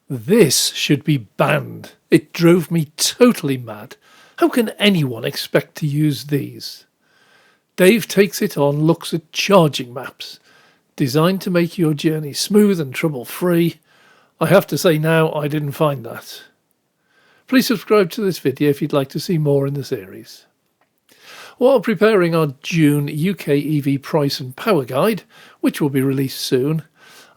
This should be banned. It drove me totally mad. How can anyone expect to use these? Dave takes it on, looks at charging maps, designed to make your journey smooth and trouble-free. I have to say now, I didn't find that. Please subscribe to this video if you'd like to see more in the series. While preparing our June UK EV price and power guide, which will be released soon,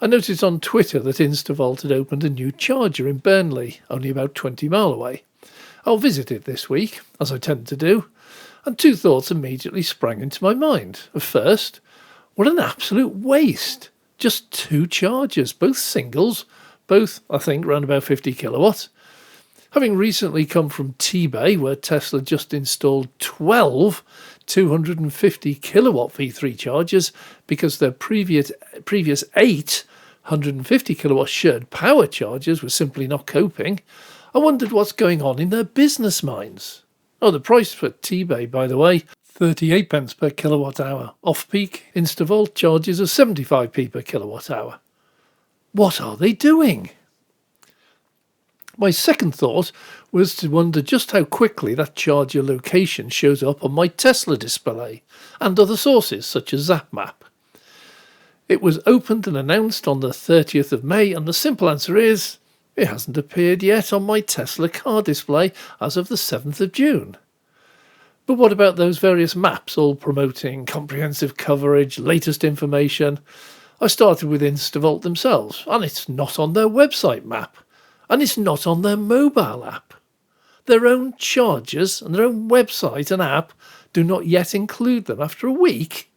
I noticed on Twitter that InstaVolt had opened a new charger in Burnley, only about 20 miles away. I'll visit it this week, as I tend to do, and two thoughts immediately sprang into my mind. First, what an absolute waste! Just two chargers, both singles, both, I think, around about 50 kilowatts. Having recently come from T-Bay, where Tesla just installed 12 250 kilowatt V3 chargers because their previous 8 150 kilowatt shared power chargers were simply not coping, I wondered what's going on in their business minds. Oh, the price for T-Bay, by the way, 38 pence per kilowatt hour. Off-peak InstaVolt charges are 75p per kilowatt hour. What are they doing? My second thought was to wonder just how quickly that charger location shows up on my Tesla display and other sources such as ZapMap. It was opened and announced on the 30th of May, and the simple answer is it hasn't appeared yet on my Tesla car display as of the 7th of June. But what about those various maps all promoting comprehensive coverage, latest information? I started with InstaVolt themselves, and it's not on their website map. And it's not on their mobile app. Their own chargers and their own website and app do not yet include them after a week.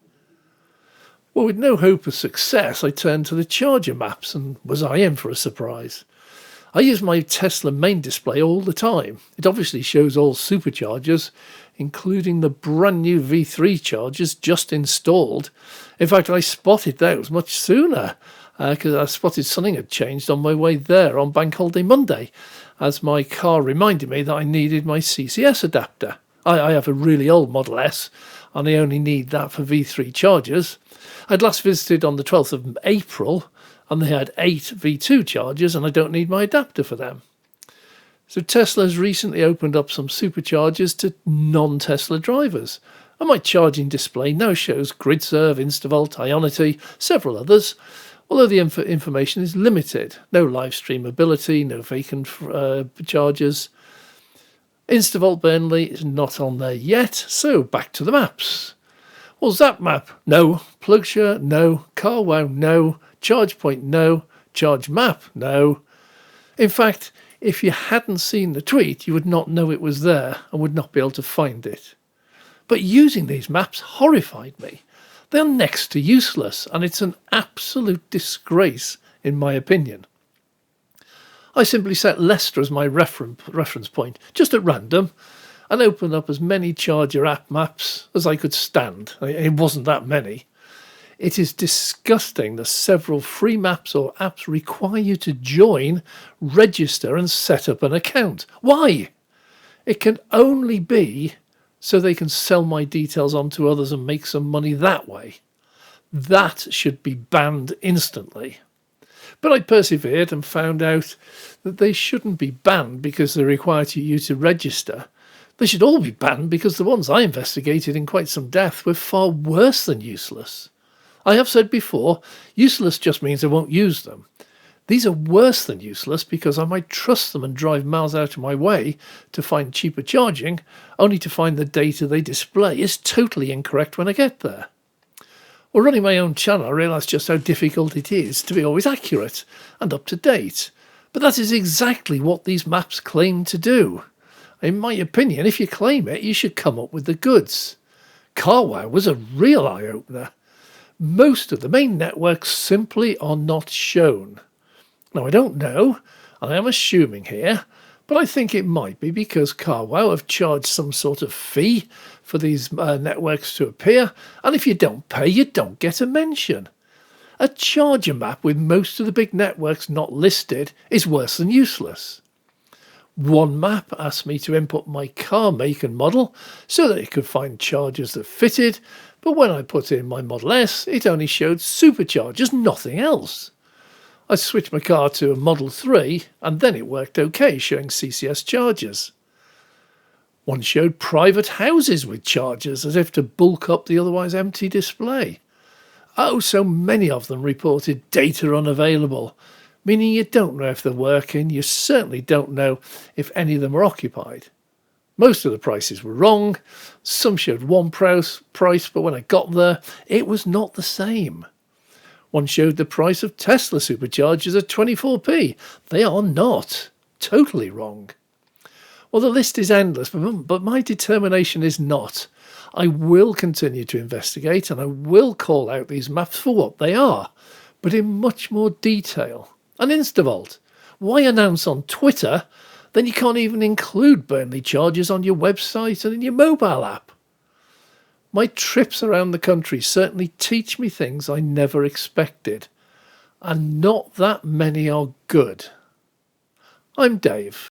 Well, with no hope of success, I turned to the charger maps, and was I in for a surprise? I use my Tesla main display all the time. It obviously shows all superchargers, including the brand new V3 chargers just installed. In fact, I spotted those much sooner, because I spotted something had changed on my way there on Bank Holiday Monday, as my car reminded me that I needed my CCS adapter. I have a really old Model S, and I only need that for V3 chargers. I'd last visited on the 12th of April, and they had 8 V2 chargers, and I don't need my adapter for them. So Tesla has recently opened up some superchargers to non-Tesla drivers, and my charging display now shows GridServe, InstaVolt, Ionity, several others, although the information is limited. No live stream ability, no vacant chargers. InstaVolt Burnley is not on there yet, so back to the maps. Well, ZapMap, no. PlugShare, no. CarWow, no. ChargePoint, no. ChargeMap, no. In fact, if you hadn't seen the tweet, you would not know it was there and would not be able to find it. But using these maps horrified me. They're next to useless, and it's an absolute disgrace, in my opinion. I simply set Leicester as my reference point, just at random, and opened up as many charger app maps as I could stand. It wasn't that many. It is disgusting that several free maps or apps require you to join, register, and set up an account. Why? It can only be so they can sell my details on to others and make some money that way. That should be banned instantly. But I persevered and found out that they shouldn't be banned because they require you to register. They should all be banned because the ones I investigated in quite some depth were far worse than useless. I have said before, useless just means I won't use them. These are worse than useless because I might trust them and drive miles out of my way to find cheaper charging, only to find the data they display is totally incorrect when I get there. Well, running my own channel, I realised just how difficult it is to be always accurate and up to date. But that is exactly what these maps claim to do. In my opinion, if you claim it, you should come up with the goods. CarWow was a real eye-opener. Most of the main networks simply are not shown. Now, I don't know, and I am assuming here, but I think it might be because CarWow have charged some sort of fee for these networks to appear, and if you don't pay, you don't get a mention. A charger map with most of the big networks not listed is worse than useless. One map asked me to input my car make and model so that it could find chargers that fitted, but when I put in my Model S, it only showed superchargers, nothing else. I switched my car to a Model 3 and then it worked okay, showing CCS chargers. One showed private houses with chargers as if to bulk up the otherwise empty display. Oh, so many of them reported data unavailable, meaning you don't know if they're working, you certainly don't know if any of them are occupied. Most of the prices were wrong. Some showed one price, but when I got there, it was not the same. One showed the price of Tesla superchargers at 24p. They are not. Totally wrong. Well, the list is endless, but my determination is not. I will continue to investigate and I will call out these maps for what they are, but in much more detail. And Instavolt, why announce on Twitter? Then you can't even include Burnley charges on your website and in your mobile app. My trips around the country certainly teach me things I never expected, and not that many are good. I'm Dave.